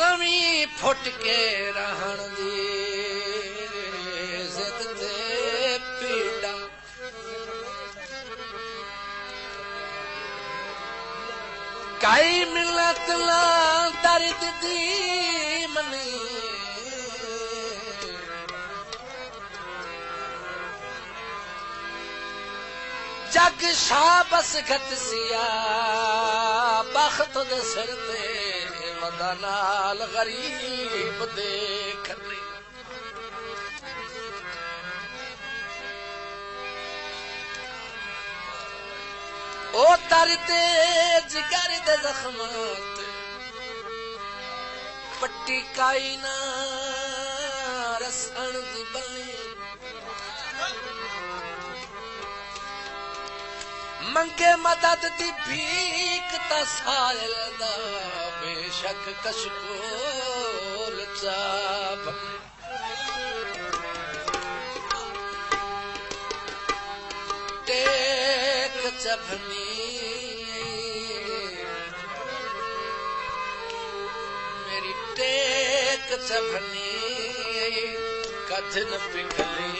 नवी foot के रहन दी जिद ते पीड़ा काई मिलत ना दर्द दी मनी जग शाबस घट सिया बख्त दे सिर ते वदा नाल गरीब देखने ओ दर्द जिगर दे जख्मात पट्टी काई ना रसण दी बनी मंगे मदद दी भीख तसायल दा बेशक कशकोल चाब टेक चभनी मेरी टेक चभनी कथन पिघली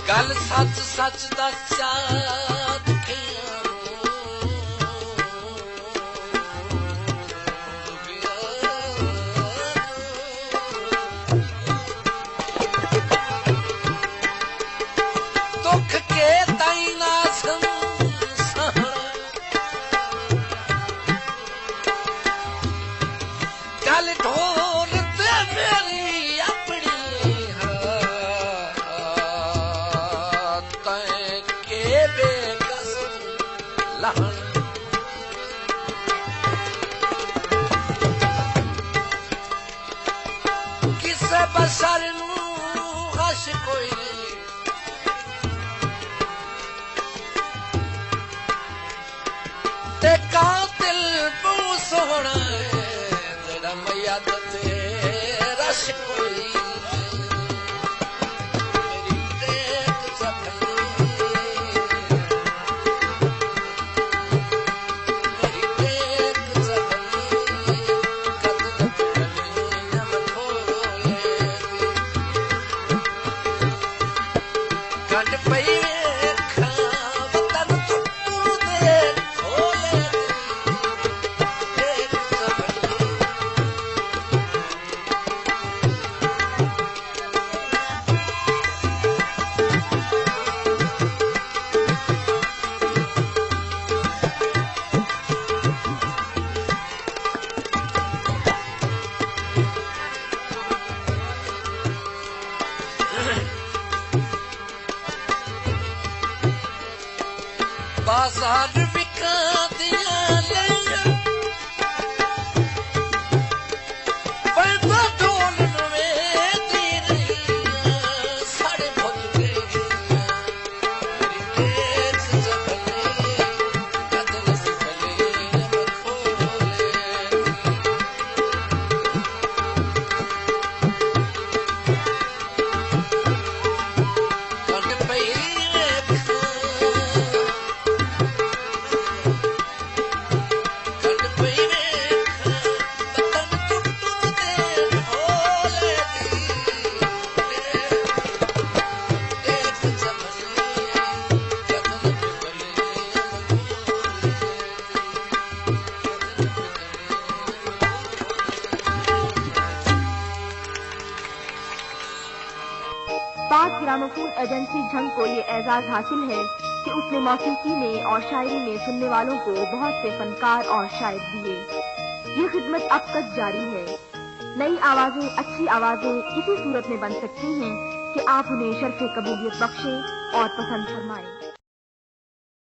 गल सच सच दस्या दुख के ताई ना गल ढोल ते मेरी अपनी के बेकस लहन किसे बसर नू हश कोई नहीं ते कातिल तू सोहना है तेरा मैया ते रश कोई बाजार बिका दिया पैदा ढोल नवे दी रही पाक ग्रामोफोन एजेंसी झंग को ये एजाज हासिल है कि उसने मौसीकी में और शायरी में सुनने वालों को बहुत से फनकार और शायर दिए। ये खिदमत अब तक जारी है। नई आवाजें, अच्छी आवाजें इसी सूरत में बन सकती हैं कि आप उन्हें शर्फ़े कबूलियत बख्शें और पसंद फरमाएं।